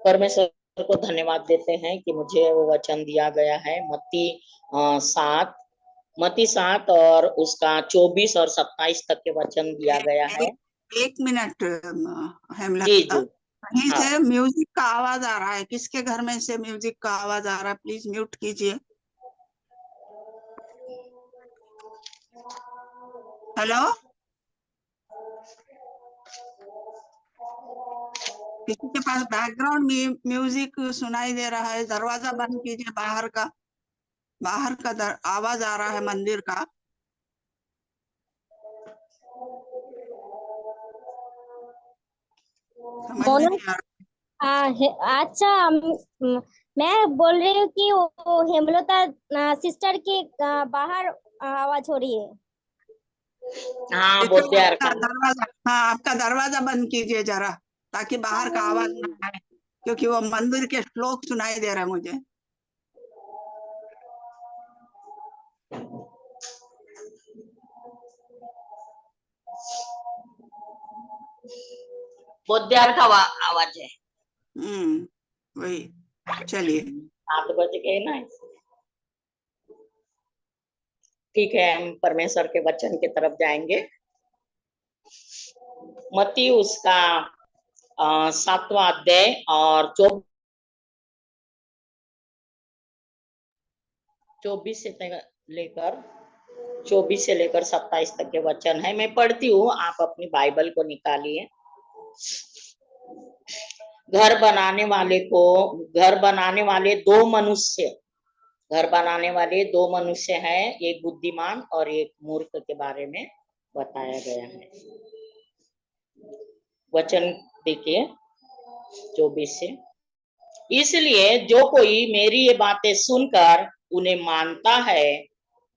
परमेश्वर को धन्यवाद देते हैं कि मुझे वो वचन दिया गया है। मत्ती 7 और उसका 24 और 27 तक के वचन दिया गया है। एक मिनट जी जी। कहीं से म्यूजिक का आवाज आ रहा है। किसके घर में से म्यूजिक का आवाज आ रहा है? प्लीज म्यूट कीजिए। हेलो, किसी के पास बैकग्राउंड म्यूजिक सुनाई दे रहा है? दरवाजा बंद कीजिए। बाहर का आवाज आ रहा है मंदिर का। समझ में नहीं आ रहा। अच्छा, मैं बोल रही हूँ कि वो हेमलता सिस्टर की बाहर आवाज हो रही है। हाँ, बोध्यार का दरवाजा, हाँ, आपका दरवाजा बंद कीजिए जरा, ताकि बाहर का आवाज ना आए, क्योंकि वो मंदिर के श्लोक सुनाई दे रहे हैं मुझे। बोध्यार का आवाज है। वही। चलिए, 7 बज गए ना। ठीक है, हम परमेश्वर के वचन की तरफ जाएंगे। मत्ती उसका 7वां अध्याय और 24 से लेकर 27 तक के वचन है। मैं पढ़ती हूँ, आप अपनी बाइबल को निकालिए। घर बनाने वाले दो मनुष्य हैं, एक बुद्धिमान और एक मूर्ख के बारे में बताया गया है। वचन देखिए 24 से। इसलिए जो कोई मेरी ये बातें सुनकर उन्हें मानता है,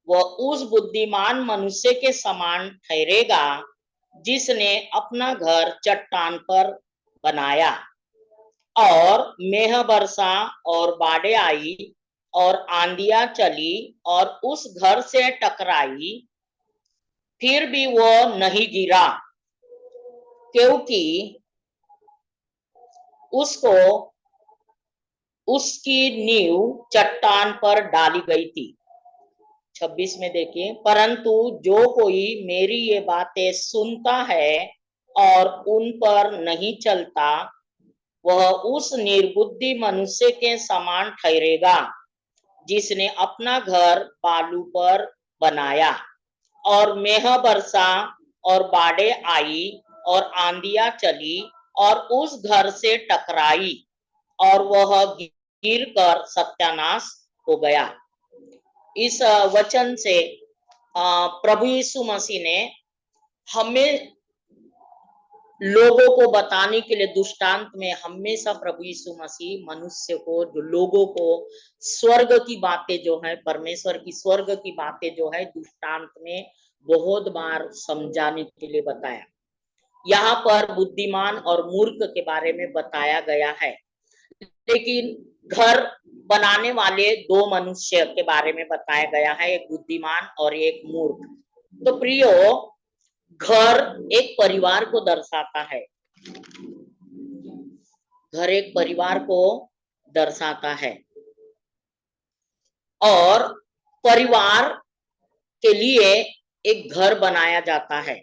वह उस बुद्धिमान मनुष्य के समान ठहरेगा जिसने अपना घर चट्टान पर बनाया। और मेह बरसा और बाढ़ें आई और आंधियां चली और उस घर से टकराई, फिर भी वो नहीं गिरा, क्योंकि उसकी नींव चट्टान पर डाली गई थी। 26 में देखिए, परंतु जो कोई मेरी ये बातें सुनता है और उन पर नहीं चलता, वह उस निर्बुद्धि मनुष्य के समान ठहरेगा जिसने अपना घर बालू पर बनाया। और मेह बरसा और बाढ़ें आई और आंधियां चली और उस घर से टकराई और वह गिरकर सत्यानाश हो गया। इस वचन से प्रभु यीशु मसीह ने हमें लोगों को बताने के लिए, दृष्टांत में हमेशा प्रभु यीशु मसीह मनुष्य को, जो लोगों को स्वर्ग की बातें जो है, परमेश्वर की स्वर्ग की बातें जो है, दृष्टांत में बहुत बार समझाने के लिए बताया। यहाँ पर बुद्धिमान और मूर्ख के बारे में बताया गया है, लेकिन घर बनाने वाले दो मनुष्य के बारे में बताया गया है, एक बुद्धिमान और एक मूर्ख। तो प्रियो, घर एक परिवार को दर्शाता है। घर एक परिवार को दर्शाता है और परिवार के लिए एक घर बनाया जाता है।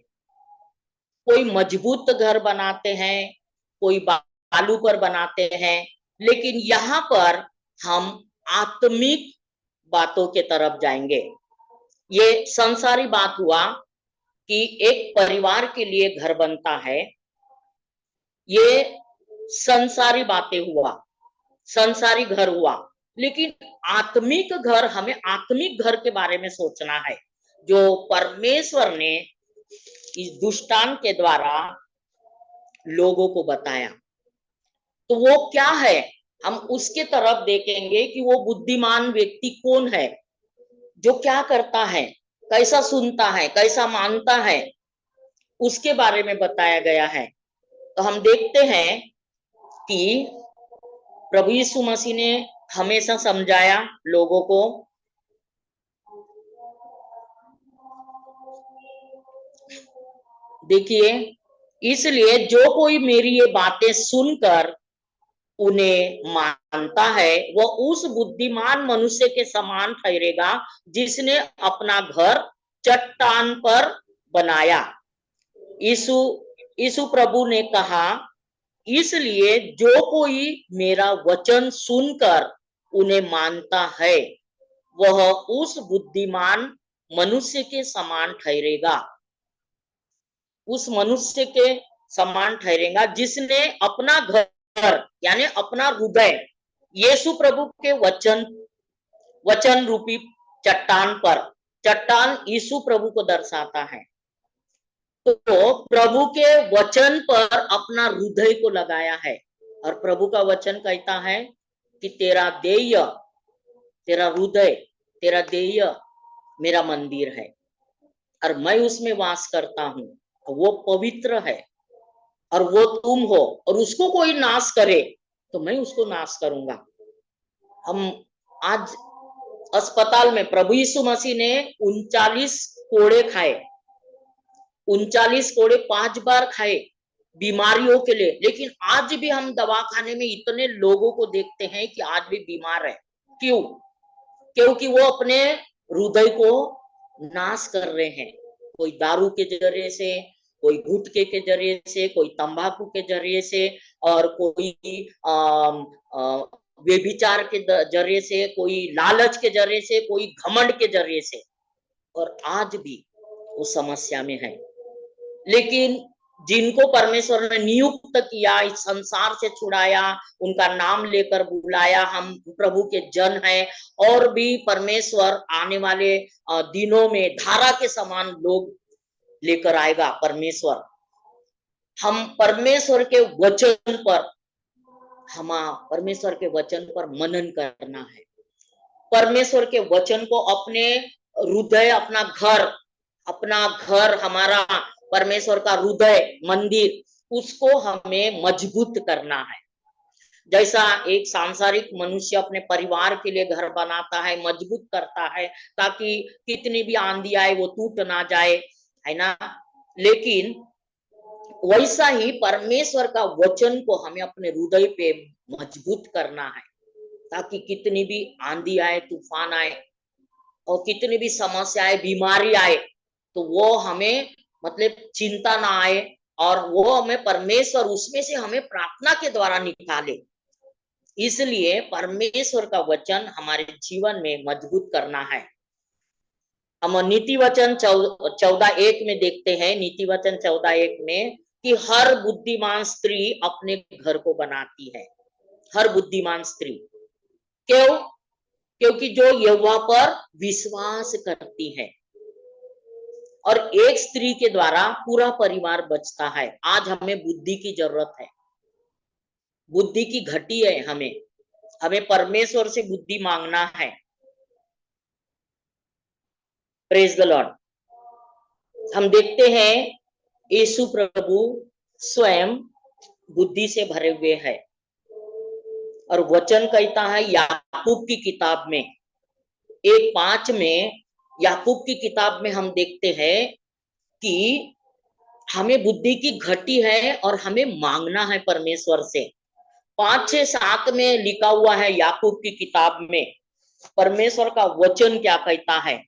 कोई मजबूत घर बनाते हैं, कोई बालू पर बनाते हैं, लेकिन यहाँ पर हम आत्मिक बातों के तरफ जाएंगे। ये संसारी बात हुआ कि एक परिवार के लिए घर बनता है, ये संसारी बातें हुआ, संसारी घर हुआ। लेकिन आत्मिक घर, हमें आत्मिक घर के बारे में सोचना है, जो परमेश्वर ने इस दुष्टान के द्वारा लोगों को बताया। तो वो क्या है, हम उसके तरफ देखेंगे कि वो बुद्धिमान व्यक्ति कौन है, जो क्या करता है, कैसा सुनता है, कैसा मानता है, उसके बारे में बताया गया है। तो हम देखते हैं कि प्रभु यीशु मसीह ने हमेशा समझाया लोगों को। देखिए इसलिए जो कोई मेरी ये बातें सुनकर उन्हें मानता है वह उस बुद्धिमान मनुष्य के समान ठहरेगा जिसने अपना घर चट्टान पर बनाया। यीशु यीशु प्रभु ने कहा, इसलिए जो कोई मेरा वचन सुनकर उन्हें मानता है वह उस बुद्धिमान मनुष्य के समान ठहरेगा, उस मनुष्य के समान ठहरेगा जिसने अपना घर यानी अपना हृदय यीशु प्रभु के वचन रूपी चट्टान पर, चट्टान यीशु प्रभु को दर्शाता है, तो प्रभु के वचन पर अपना हृदय को लगाया है। और प्रभु का वचन कहता है कि तेरा देय, तेरा हृदय, तेरा देय मेरा मंदिर है और मैं उसमें वास करता हूं, वो पवित्र है और वो तुम हो, और उसको कोई नाश करे तो मैं उसको नाश करूंगा। हम आज अस्पताल में प्रभु यीशु मसीह ने 39 कोड़े खाए, 39 कोड़े 5 बार खाए बीमारियों के लिए, लेकिन आज भी हम दवाखाने में इतने लोगों को देखते हैं कि आज भी बीमार है। क्यों? क्योंकि वो अपने हृदय को नाश कर रहे हैं, कोई दारू के जरिए से, कोई गुटखे के जरिए से, कोई तंबाकू के जरिए से, और कोई व्यभिचार के जरिए से, कोई लालच के जरिए से, कोई घमंड के जरिए से, और आज भी वो समस्या में है। लेकिन जिनको परमेश्वर ने नियुक्त किया, इस संसार से छुड़ाया, उनका नाम लेकर बुलाया, हम प्रभु के जन हैं, और भी परमेश्वर आने वाले दिनों में धारा के समान लोग लेकर आएगा परमेश्वर। हम परमेश्वर के वचन पर, परमेश्वर के वचन पर मनन करना है, परमेश्वर के वचन को अपने हृदय, अपना घर हमारा परमेश्वर का हृदय मंदिर, उसको हमें मजबूत करना है। जैसा एक सांसारिक मनुष्य अपने परिवार के लिए घर बनाता है, मजबूत करता है ताकि कितनी भी आंधी आए वो टूट ना जाए, है ना। लेकिन वैसा ही परमेश्वर का वचन को हमें अपने हृदय पे मजबूत करना है ताकि कितनी भी आंधी आए, तूफान आए और कितनी भी समस्या आए, बीमारी आए, तो वो हमें मतलब चिंता ना आए, और वो हमें परमेश्वर उसमें से हमें प्रार्थना के द्वारा निकाले। इसलिए परमेश्वर का वचन हमारे जीवन में मजबूत करना है। हम नीति वचन 14:1 में देखते हैं, नीति वचन 14:1 में कि हर बुद्धिमान स्त्री अपने घर को बनाती है, हर बुद्धिमान स्त्री। क्यों? क्योंकि जो यहोवा पर विश्वास करती है, और एक स्त्री के द्वारा पूरा परिवार बचता है। आज हमें बुद्धि की जरूरत है, बुद्धि की घटी है, हमें परमेश्वर से बुद्धि मांगना है। Praise the Lord. हम देखते हैं यीशु प्रभु स्वयं बुद्धि से भरे हुए हैं, और वचन कहता है याकूब की किताब में 1:5 में, याकूब की किताब में हम देखते हैं कि हमें बुद्धि की घटी है और हमें मांगना है परमेश्वर से। 5-6-7 में लिखा हुआ है याकूब की किताब में परमेश्वर का वचन क्या कहता है।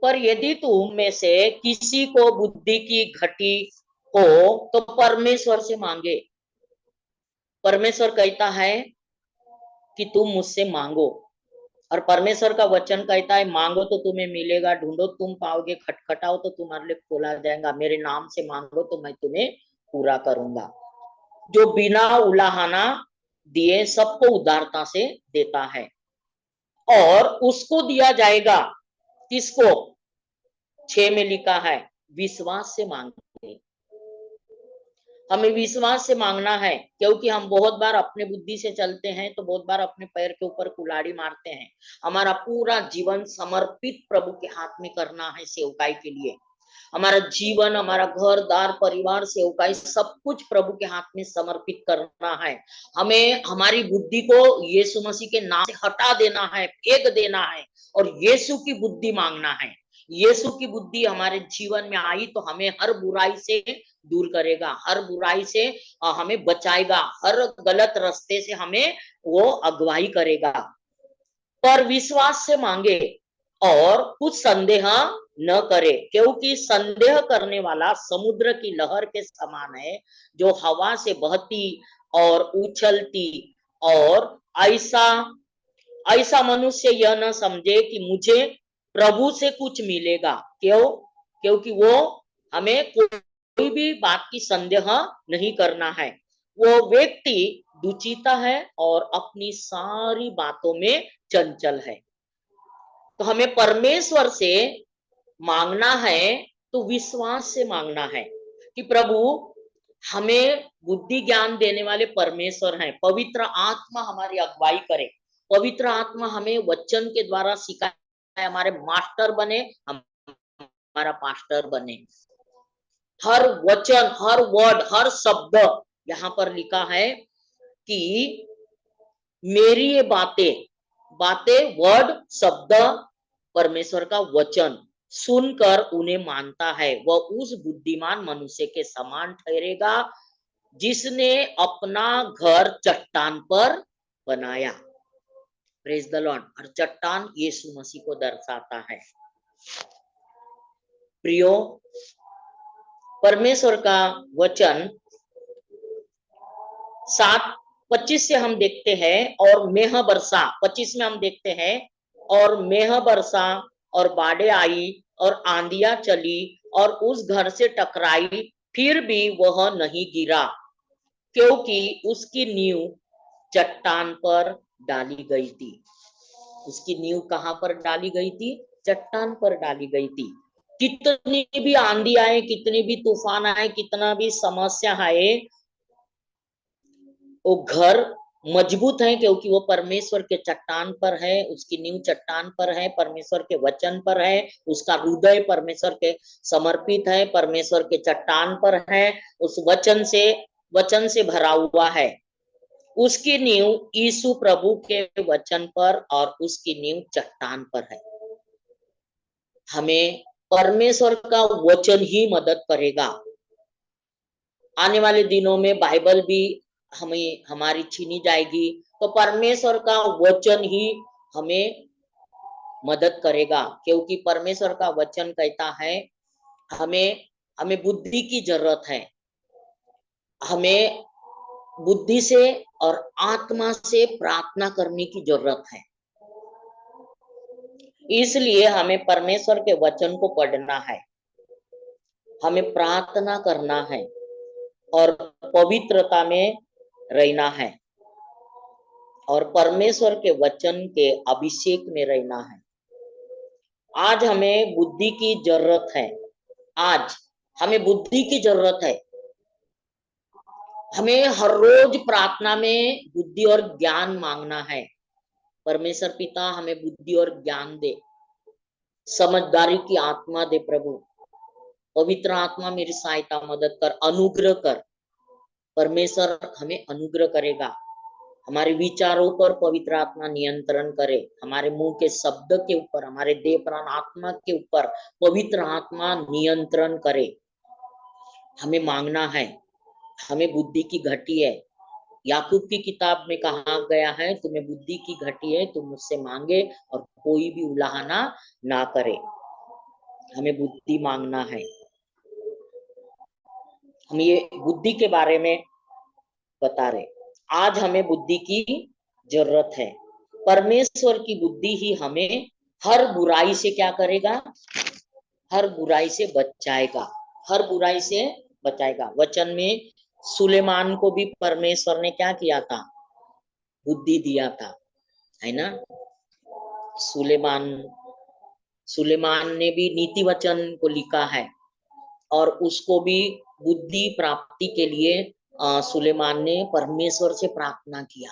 पर यदि तुम में से किसी को बुद्धि की घटी हो तो परमेश्वर से मांगे। परमेश्वर कहता है कि तुम मुझसे मांगो, और परमेश्वर का वचन कहता है मांगो तो तुम्हें मिलेगा, ढूंढो तुम पाओगे, खटखटाओ तो तुम्हारे लिए खोला जाएगा, मेरे नाम से मांगो तो मैं तुम्हें पूरा करूंगा। जो बिना उलाहना दिए सबको उदारता से देता है, और उसको दिया जाएगा। किसको? 6 में लिखा है विश्वास से मांगे। हमें विश्वास से मांगना है, क्योंकि हम बहुत बार अपने बुद्धि से चलते हैं तो बहुत बार अपने पैर के ऊपर कुल्हाड़ी मारते हैं। हमारा पूरा जीवन समर्पित प्रभु के हाथ में करना है सेवकाई के लिए। हमारा जीवन, हमारा घर दार, परिवार, सेवकाई सब कुछ प्रभु के हाथ में समर्पित करना है। हमें हमारी बुद्धि को यीशु मसीह के नाम से हटा देना है, फेंक देना है, और यीशु की बुद्धि मांगना है। यीशु की बुद्धि हमारे जीवन में आई तो हमें हर बुराई से दूर करेगा, हर बुराई से हमें बचाएगा, हर गलत रास्ते से हमें वो अगुवाई करेगा। पर विश्वास से मांगे और कुछ संदेह न करे, क्योंकि संदेह करने वाला समुद्र की लहर के समान है, जो हवा से बहती और उछलती। और ऐसा ऐसा मनुष्य यह न समझे कि मुझे प्रभु से कुछ मिलेगा। क्यों? क्योंकि वो हमें कोई भी बात की संदेह नहीं करना है। वो व्यक्ति दुचिता है और अपनी सारी बातों में चंचल है। तो हमें परमेश्वर से मांगना है तो विश्वास से मांगना है कि प्रभु हमें बुद्धि ज्ञान देने वाले परमेश्वर हैं। पवित्र आत्मा हमारी अगुवाई करे, पवित्र आत्मा हमें वचन के द्वारा सिखाए, हमारे मास्टर बने, हमारा पास्टर बने। हर वचन, हर वर्ड, हर शब्द यहाँ पर लिखा है कि मेरी ये बातें वर्ड, शब्द, परमेश्वर का वचन सुनकर उन्हें मानता है, वह उस बुद्धिमान मनुष्य के समान ठहरेगा जिसने अपना घर चट्टान पर बनाया। Praise the Lord. और चट्टान यीशु मसीह को दर्शाता है। प्रियो, परमेश्वर का वचन 7:25 से हम देखते हैं, और मेह बरसा। 25 में हम देखते हैं, और मेह बरसा और बाढ़ें आई और आंधियां चली और उस घर से टकराई, फिर भी वह नहीं गिरा, क्योंकि उसकी नींव चट्टान पर डाली गई थी। उसकी नींव कहां पर डाली गई थी? चट्टान पर डाली गई थी। कितनी भी आंधी आए, कितनी भी तूफान आए, कितना भी समस्या आए, वो घर मजबूत है, क्योंकि वो परमेश्वर के चट्टान पर है, उसकी नींव चट्टान पर है, परमेश्वर के वचन पर है, उसका हृदय परमेश्वर के समर्पित है, परमेश्वर के चट्टान पर है, उस वचन से भरा हुआ है। उसकी नींव यीशु प्रभु के वचन पर और उसकी नींव चट्टान पर है। हमें परमेश्वर का वचन ही मदद करेगा। आने वाले दिनों में बाइबल भी हमारी छीनी जाएगी, तो परमेश्वर का वचन ही हमें मदद करेगा, क्योंकि परमेश्वर का वचन कहता है हमें बुद्धि की जरूरत है। हमें बुद्धि से और आत्मा से प्रार्थना करने की जरूरत है। इसलिए हमें परमेश्वर के वचन को पढ़ना है, हमें प्रार्थना करना है और पवित्रता में रहना है और परमेश्वर के वचन के अभिषेक में रहना है। आज हमें बुद्धि की जरूरत है। आज हमें बुद्धि की जरूरत है। हमें हर रोज प्रार्थना में बुद्धि और ज्ञान मांगना है। परमेश्वर पिता हमें बुद्धि और ज्ञान दे, समझदारी की आत्मा दे प्रभु। पवित्र आत्मा मेरी सहायता, मदद कर, अनुग्रह कर। परमेश्वर हमें अनुग्रह करेगा। हमारे विचारों पर पवित्र आत्मा नियंत्रण करे। हमारे मुंह के शब्द के ऊपर, हमारे देह प्राण आत्मा के ऊपर पवित्र आत्मा नियंत्रण करे। हमें मांगना है। हमें बुद्धि की घटी है। याकूब की किताब में कहा गया है, तुम्हें बुद्धि की घटी है, तुम मुझसे मांगे और कोई भी उलाहना ना करे। हमें बुद्धि मांगना है। हम ये बुद्धि के बारे में बता रहे। आज हमें बुद्धि की जरूरत है। परमेश्वर की बुद्धि ही हमें हर बुराई से क्या करेगा? हर बुराई से बचाएगा। हर बुराई से बचाएगा। वचन में सुलेमान को भी परमेश्वर ने क्या किया था? बुद्धि दिया था, है ना? सुलेमान ने भी नीति वचन को लिखा है और उसको भी बुद्धि प्राप्ति के लिए सुलेमान ने परमेश्वर से प्रार्थना किया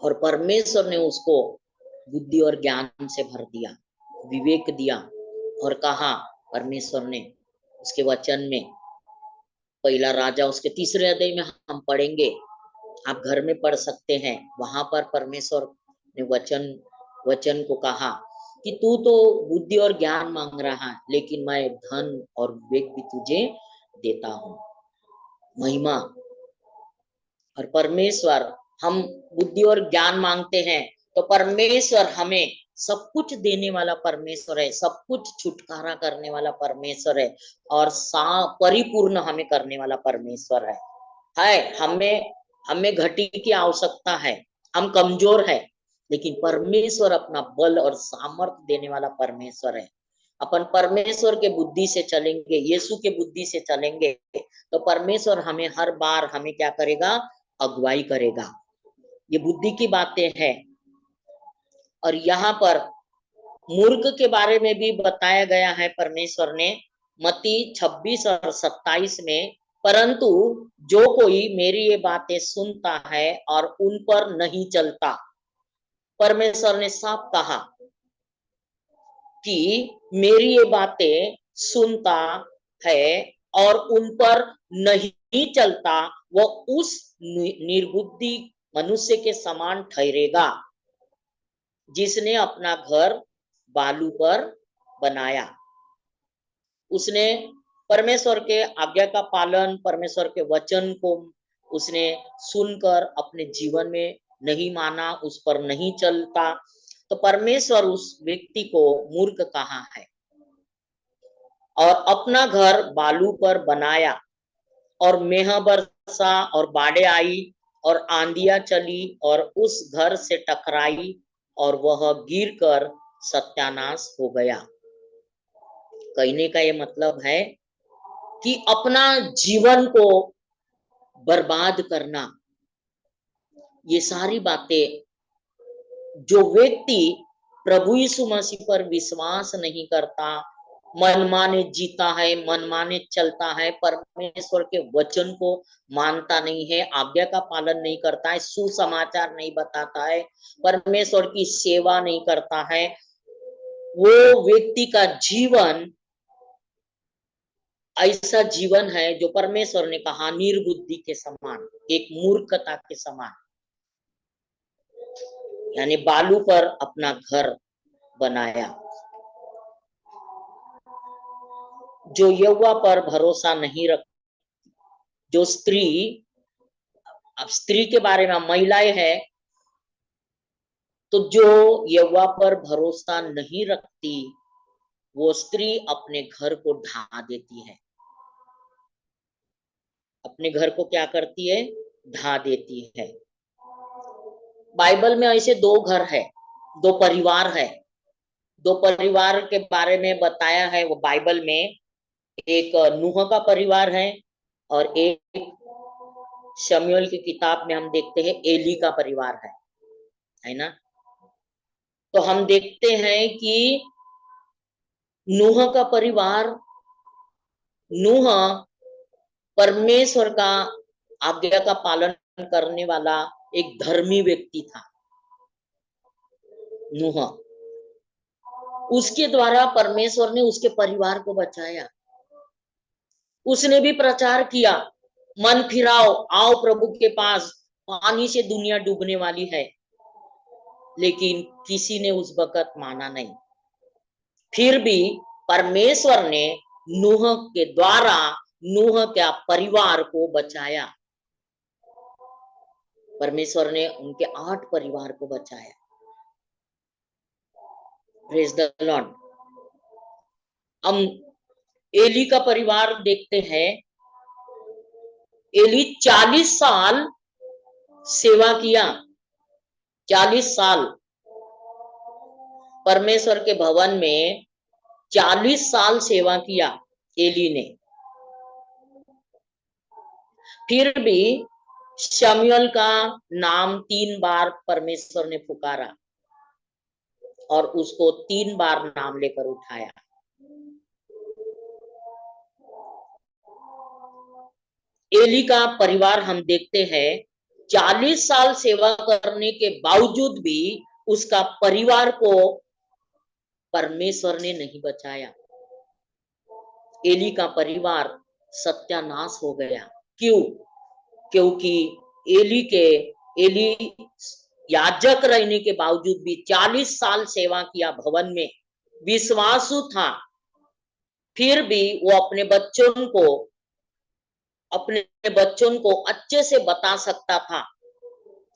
और परमेश्वर ने उसको बुद्धि और ज्ञान से भर दिया, विवेक दिया। और कहा परमेश्वर ने उसके वचन में, पहला राजा उसके 3 अध्याय में हम पढ़ेंगे, आप घर में पढ़ सकते हैं। वहां पर परमेश्वर ने वचन को कहा कि तू तो बुद्धि और ज्ञान मांग रहा है, लेकिन मैं धन और विवेक भी तुझे देता हूं। महिमा और परमेश्वर, हम बुद्धि और ज्ञान मांगते हैं तो परमेश्वर हमें सब कुछ देने वाला परमेश्वर है, सब कुछ छुटकारा करने वाला परमेश्वर है और परिपूर्ण हमें करने वाला परमेश्वर है। हमें घटी की आवश्यकता है, हम कमजोर है, लेकिन परमेश्वर अपना बल और सामर्थ्य देने वाला परमेश्वर है। अपन परमेश्वर के बुद्धि से चलेंगे, यीशु के बुद्धि से चलेंगे तो परमेश्वर हमें हर बार हमें क्या करेगा, अगुवाई करेगा। ये बुद्धि की बातें हैं। और यहाँ पर मूर्ख के बारे में भी बताया गया है परमेश्वर ने, मत्ती 26 और 27 में, परंतु जो कोई मेरी ये बातें सुनता है और उन पर नहीं चलता, परमेश्वर ने साफ कहा कि मेरी ये बातें सुनता है और उन पर नहीं चलता, वो उस निर्बुद्धि मनुष्य के समान ठहरेगा जिसने अपना घर बालू पर बनाया। उसने परमेश्वर के आज्ञा का पालन, परमेश्वर के वचन को उसने सुनकर अपने जीवन में नहीं माना, उस पर नहीं चलता, तो परमेश्वर उस व्यक्ति को मूर्ख कहा है। और अपना घर बालू पर बनाया और मेह बरसा और बाढ़ें आई और आंधियां चली और उस घर से टकराई और वह गिरकर सत्यानाश हो गया। कहने का ये मतलब है कि अपना जीवन को बर्बाद करना, ये सारी बातें, जो व्यक्ति प्रभु यीशु मसीह पर विश्वास नहीं करता, मनमाने जीता है, मनमाने चलता है, परमेश्वर के वचन को मानता नहीं है, आज्ञा का पालन नहीं करता है, सुसमाचार नहीं बताता है, परमेश्वर की सेवा नहीं करता है, वो व्यक्ति का जीवन ऐसा जीवन है जो परमेश्वर ने कहा निर्बुद्धि के समान, एक मूर्खता के समान, यानी बालू पर अपना घर बनाया। जो यहोवा पर भरोसा नहीं रख, जो स्त्री, अब स्त्री के बारे में महिलाएं है, तो जो यहोवा पर भरोसा नहीं रखती वो स्त्री अपने घर को ढा देती है, अपने घर को क्या करती है, ढा देती है। बाइबल में ऐसे दो घर है, दो परिवार है, दो परिवार के बारे में बताया है वो बाइबल में। एक नूह का परिवार है और एक शमूएल की किताब में हम देखते हैं एली का परिवार है ना। तो हम देखते हैं कि नूह का परिवार, नूह परमेश्वर का आज्ञा का पालन करने वाला एक धर्मी व्यक्ति था। नूह, उसके द्वारा परमेश्वर ने उसके परिवार को बचाया। उसने भी प्रचार किया, मन फिराओ, आओ प्रभु के पास, पानी से दुनिया डूबने वाली है, लेकिन किसी ने उस वक्त माना नहीं। फिर भी परमेश्वर ने नूह के द्वारा नूह के परिवार को बचाया। परमेश्वर ने उनके 8 परिवार को बचाया। Praise the Lord. हम एली का परिवार देखते हैं। एली 40 साल सेवा किया, 40 साल परमेश्वर के भवन में 40 साल सेवा किया एली ने। फिर भी शमूएल का नाम 3 बार परमेश्वर ने पुकारा और उसको 3 बार नाम लेकर उठाया। एली का परिवार हम देखते हैं 40 साल सेवा करने के बावजूद भी उसका परिवार को परमेश्वर ने नहीं बचाया। एली का परिवार सत्यानाश हो गया। क्यों? क्योंकि एली याजक रहने के बावजूद भी 40 साल सेवा किया भवन में, विश्वासु था, फिर भी वो अपने बच्चों को अच्छे से बता सकता था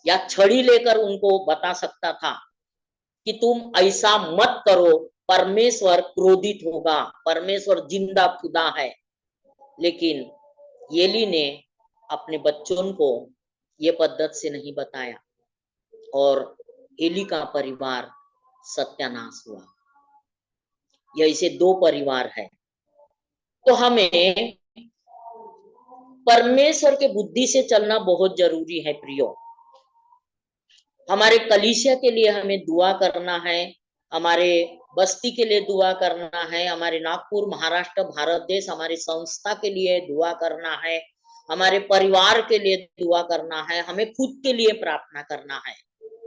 या छड़ी लेकर उनको बता सकता था कि तुम ऐसा मत करो, परमेश्वर क्रोधित होगा, परमेश्वर जिंदा खुदा है। लेकिन एली ने अपने बच्चों को ये पद्धति से नहीं बताया और एली का परिवार सत्यानाश हुआ। ये ऐसे 2 परिवार है। तो हमें परमेश्वर के बुद्धि से चलना बहुत जरूरी है प्रियो। हमारे कलीसिया के लिए हमें दुआ करना है, हमारे बस्ती के लिए दुआ करना है, हमारे नागपुर, महाराष्ट्र, भारत देश, हमारी संस्था के लिए दुआ करना है, हमारे परिवार के लिए दुआ करना है, हमें खुद के लिए प्रार्थना करना है।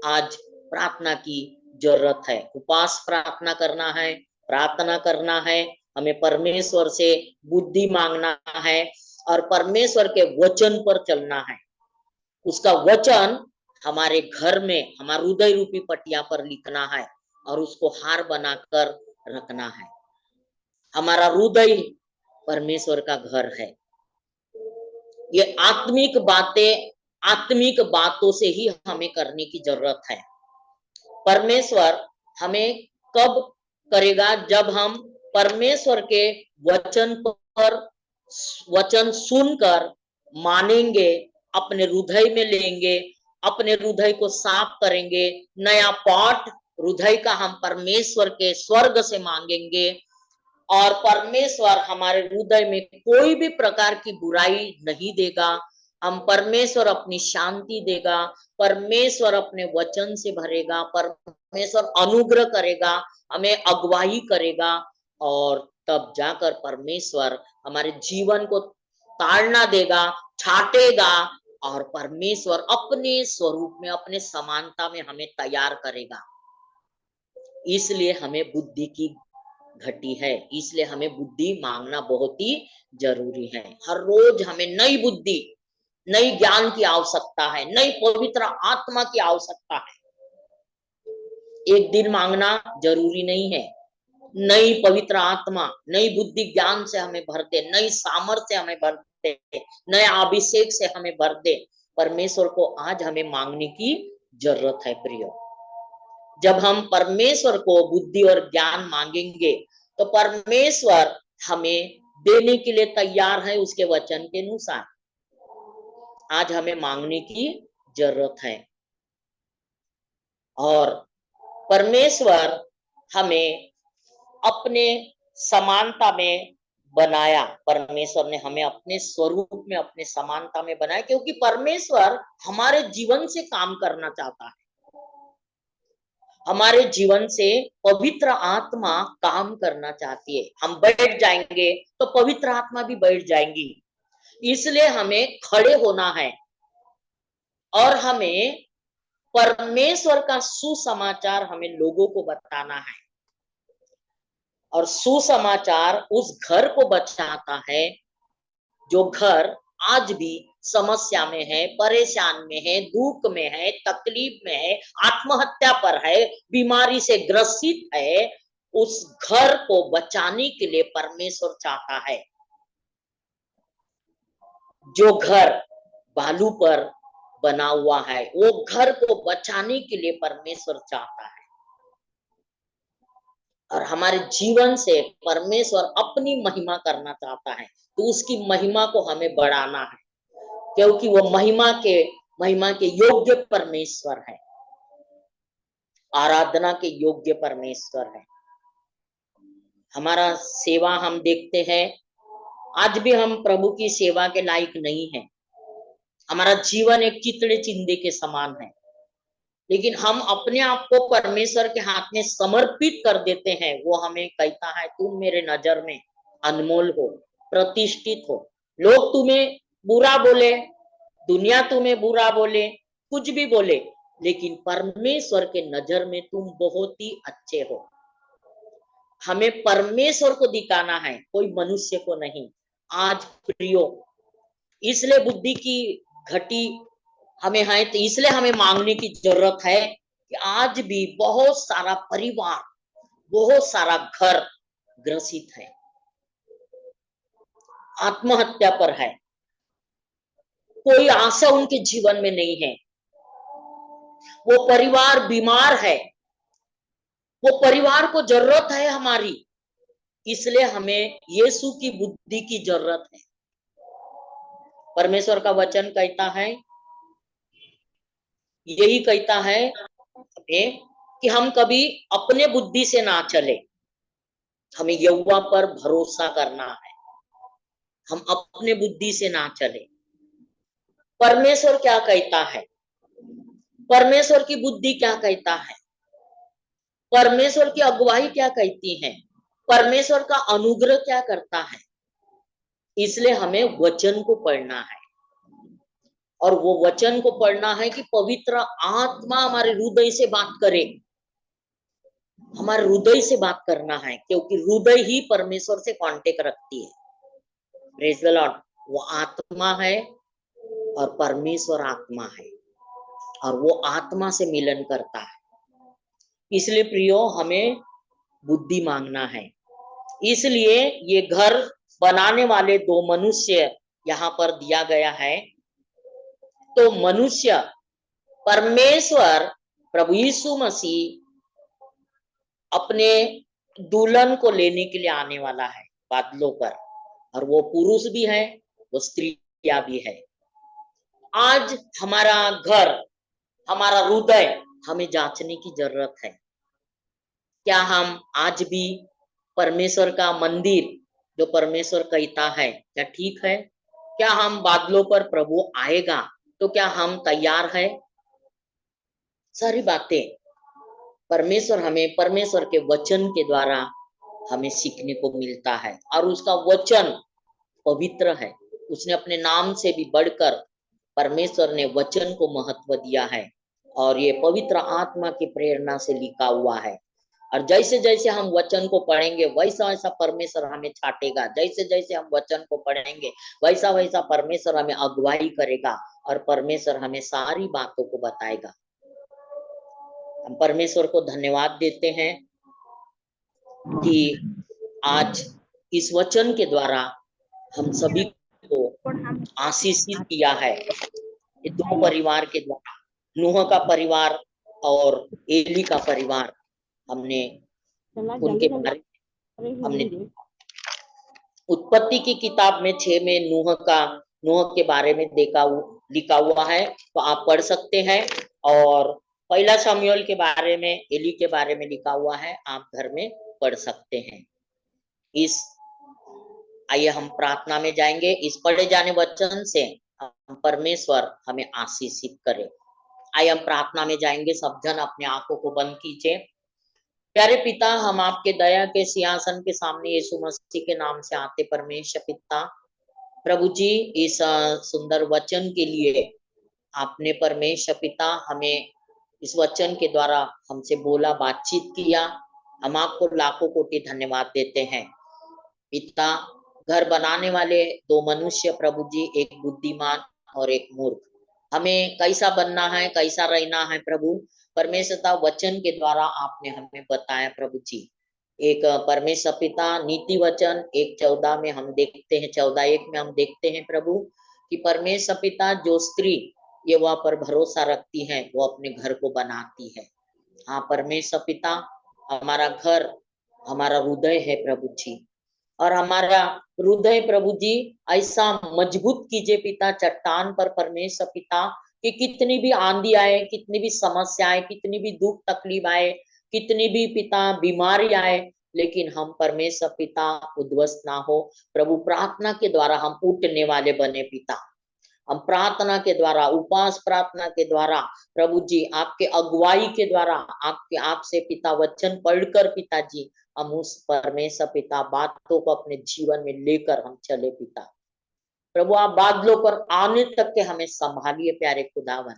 आज प्रार्थना की जरूरत है, उपवास प्रार्थना करना है, प्रार्थना करना है, हमें परमेश्वर से बुद्धि मांगना है और परमेश्वर के वचन पर चलना है। उसका वचन हमारे घर में, हमारे हृदय रूपी पटिया पर लिखना है और उसको हार बनाकर रखना है। हमारा हृदय परमेश्वर का घर है। ये आत्मिक बातों से ही हमें करने की जरूरत है। परमेश्वर हमें कब करेगा? जब हम परमेश्वर के वचन सुनकर मानेंगे, अपने हृदय में लेंगे, अपने हृदय को साफ करेंगे, नया पाठ हृदय का हम परमेश्वर के स्वर्ग से मांगेंगे और परमेश्वर हमारे हृदय में कोई भी प्रकार की बुराई नहीं देगा। हम परमेश्वर अपनी शांति देगा, परमेश्वर अपने वचन से भरेगा, परमेश्वर अनुग्रह करेगा, हमें अगुवाई करेगा और तब जाकर परमेश्वर हमारे जीवन को ताड़ना देगा, छाटेगा और परमेश्वर अपने स्वरूप में, अपने समानता में हमें तैयार करेगा। इसलिए हमें बुद्धि की घटी है, इसलिए हमें बुद्धि मांगना बहुत ही जरूरी है। हर रोज हमें नई बुद्धि, नई ज्ञान की आवश्यकता है, नई पवित्र आत्मा की आवश्यकता है। एक दिन मांगना जरूरी नहीं है। नई पवित्र आत्मा, नई बुद्धि ज्ञान से हमें भर दे, नई सामर्थ्य हमें भर दे, नए अभिषेक से हमें भर दे। परमेश्वर को आज हमें मांगने की जरूरत है प्रियो। जब हम परमेश्वर को बुद्धि और ज्ञान मांगेंगे तो परमेश्वर हमें देने के लिए तैयार है उसके वचन के अनुसार। आज हमें मांगने की जरूरत है और परमेश्वर हमें अपने समानता में बनाया। परमेश्वर ने हमें अपने स्वरूप में, अपने समानता में बनाया, क्योंकि परमेश्वर हमारे जीवन से काम करना चाहता है। हमारे जीवन से पवित्र आत्मा काम करना चाहती है। हम बैठ जाएंगे तो पवित्र आत्मा भी बैठ जाएंगी। इसलिए हमें खड़े होना है और हमें परमेश्वर का सुसमाचार हमें लोगों को बताना है। और सुसमाचार उस घर को बचाता है जो घर आज भी समस्या में है, परेशान में है, दुख में है, तकलीफ में है, आत्महत्या पर है, बीमारी से ग्रसित है। उस घर को बचाने के लिए परमेश्वर चाहता है। जो घर बालू पर बना हुआ है, वो घर को बचाने के लिए परमेश्वर चाहता है। और हमारे जीवन से परमेश्वर अपनी महिमा करना चाहता है, तो उसकी महिमा को हमें बढ़ाना है, क्योंकि वो महिमा के योग्य परमेश्वर है, आराधना के योग्य परमेश्वर है। हमारा सेवा हम देखते हैं, आज भी हम प्रभु की सेवा के लायक नहीं है। हमारा जीवन एक चितड़े चिंदे के समान है, लेकिन हम अपने आप को परमेश्वर के हाथ में समर्पित कर देते हैं। वो हमें कहता है, तुम मेरे नजर में अनमोल हो, प्रतिष्ठित हो। लोग तुम्हें बुरा बोले, दुनिया तुम्हें बुरा बोले, कुछ भी बोले, लेकिन परमेश्वर के नजर में तुम बहुत ही अच्छे हो। हमें परमेश्वर को दिखाना है, कोई मनुष्य को नहीं। आज प्रियो, इसलिए बुद्धि की घटी हमें है, तो इसलिए हमें मांगने की जरूरत है कि आज भी बहुत सारा परिवार, बहुत सारा घर ग्रसित है, आत्महत्या पर है, कोई आशा उनके जीवन में नहीं है, वो परिवार बीमार है, वो परिवार को जरूरत है हमारी, इसलिए हमें यीशु की बुद्धि की जरूरत है। परमेश्वर का वचन कहता है, यही कहता है हमें कि हम कभी अपने बुद्धि से ना चले, हमें यहोवा पर भरोसा करना है, हम अपने बुद्धि से ना चले। परमेश्वर क्या कहता है, परमेश्वर की बुद्धि क्या कहता है, परमेश्वर की अगुवाई क्या कहती है, परमेश्वर का अनुग्रह क्या करता है, इसलिए हमें वचन को पढ़ना है। और वो वचन को पढ़ना है कि पवित्र आत्मा हमारे हृदय से बात करे, हमारे हृदय से बात करना है, क्योंकि हृदय ही परमेश्वर से कांटेक्ट रखती है। Praise the Lord. वो आत्मा है और परमेश्वर आत्मा है, और वो आत्मा से मिलन करता है। इसलिए प्रियो, हमें बुद्धि मांगना है। इसलिए ये घर बनाने वाले दो मनुष्य यहाँ पर दिया गया है। तो मनुष्य, परमेश्वर प्रभु यीशु मसीह अपने दुल्हन को लेने के लिए आने वाला है बादलों पर, और वो पुरुष भी है, वो स्त्रियां भी है। आज हमारा घर, हमारा हृदय हमें जांचने की जरूरत है। क्या हम आज भी परमेश्वर का मंदिर, जो परमेश्वर कहता है, क्या ठीक है? क्या हम बादलों पर प्रभु आएगा तो क्या हम तैयार है? सारी बातें परमेश्वर हमें, परमेश्वर के वचन के द्वारा हमें सीखने को मिलता है, और उसका वचन पवित्र है। उसने अपने नाम से भी बढ़कर परमेश्वर ने वचन को महत्व दिया है, और ये पवित्र आत्मा की प्रेरणा से लिखा हुआ है। और जैसे जैसे हम वचन को पढ़ेंगे वैसा वैसा परमेश्वर हमें छाटेगा, जैसे जैसे हम वचन को पढ़ेंगे वैसा वैसा परमेश्वर हमें अगुवाई करेगा, और परमेश्वर हमें सारी बातों को बताएगा। हम परमेश्वर को धन्यवाद देते हैं कि आज इस वचन के द्वारा हम सभी को आशीषित किया है। ये दो परिवार के द्वारा, नूह का परिवार और एली का परिवार, हमने उनके बारे में हमने उत्पत्ति की किताब में 6 में नूह के बारे में लिखा हुआ है, तो आप पढ़ सकते हैं। और पहला शमूएल के बारे में, एली के बारे में लिखा हुआ है, आप घर में पढ़ सकते हैं। आइए हम प्रार्थना में जाएंगे। इस पढ़े जाने वचन से हम परमेश्वर हमें आशीषित करे। आइए हम प्रार्थना में जाएंगे। सब जन अपने आंखों को बंद कीजिए। प्यारे पिता, हम आपके दया के सिंहासन के सामने यीशु मसीह के नाम से आते परमेश्वर पिता प्रभु जी, इस सुंदर वचन के लिए आपने परमेश्वर पिता हमें इस वचन के द्वारा हमसे बोला, बातचीत किया। हम आपको लाखों कोटि धन्यवाद देते हैं पिता। घर बनाने वाले दो मनुष्य प्रभु जी, एक बुद्धिमान और एक मूर्ख, हमें कैसा बनना है, कैसा रहना है प्रभु परमेश्वर वचन के द्वारा आपने हमें बताया प्रभु जी। एक परमेश्वर पिता नीति वचन 1:14 में हम देखते हैं, 14:1 में हम देखते हैं प्रभु कि परमेश्वर पिता जो स्त्री ये वहां पर भरोसा रखती है वो अपने घर को बनाती है। हाँ परमेश्वर पिता, हमारा घर हमारा हृदय है प्रभु जी, और हमारा हृदय प्रभु जी ऐसा मजबूत कीजिए पिता चट्टान पर परमेश्वर पिता, कि कितनी भी आंधी आए, कितनी भी समस्या आए, कितनी भी दुख तकलीफ आए, कितनी भी पिता बीमारी आए, लेकिन हम परमेश्वर पिता उद्वस्त ना हो प्रभु। प्रार्थना के द्वारा हम उठने वाले बने पिता। हम प्रार्थना के द्वारा, उपवास प्रार्थना के द्वारा प्रभु जी, आपके अगुवाई के द्वारा, आपसे पिता वचन पढ़कर पिताजी हम उस परमेश्वर पिता बातों को अपने जीवन में लेकर हम चले पिता। प्रभु आप बादलों पर आने तक के हमें संभालिए प्यारे खुदावन।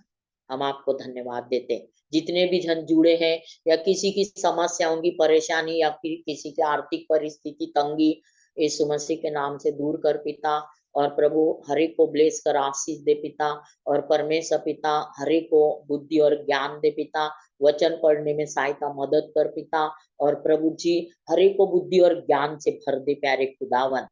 हम आपको धन्यवाद देते। जितने भी जन जुड़े हैं या किसी की समस्या होंगी, परेशानी, या फिर किसी की आर्थिक परिस्थिति तंगी, यीशु मसीह के नाम से दूर कर पिता। और प्रभु हर एक को ब्लेस कर आशीष दे पिता, और परमेश्वर पिता हर एक को बुद्धि और ज्ञान दे पिता, वचन पढ़ने में सहायता मदद कर पिता, और प्रभु जी हर एक को बुद्धि और ज्ञान से भर दे प्यारे खुदावन।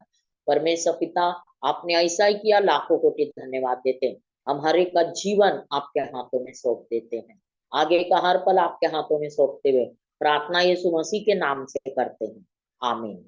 परमेश्वर पिता आपने ऐसा ही किया, लाखों कोटि धन्यवाद देते हैं। हम हर एक का जीवन आपके हाथों में सौंप देते हैं, आगे का हर पल आपके हाथों में सौंपते हुए प्रार्थना यीशु मसीह के नाम से करते हैं, आमीन।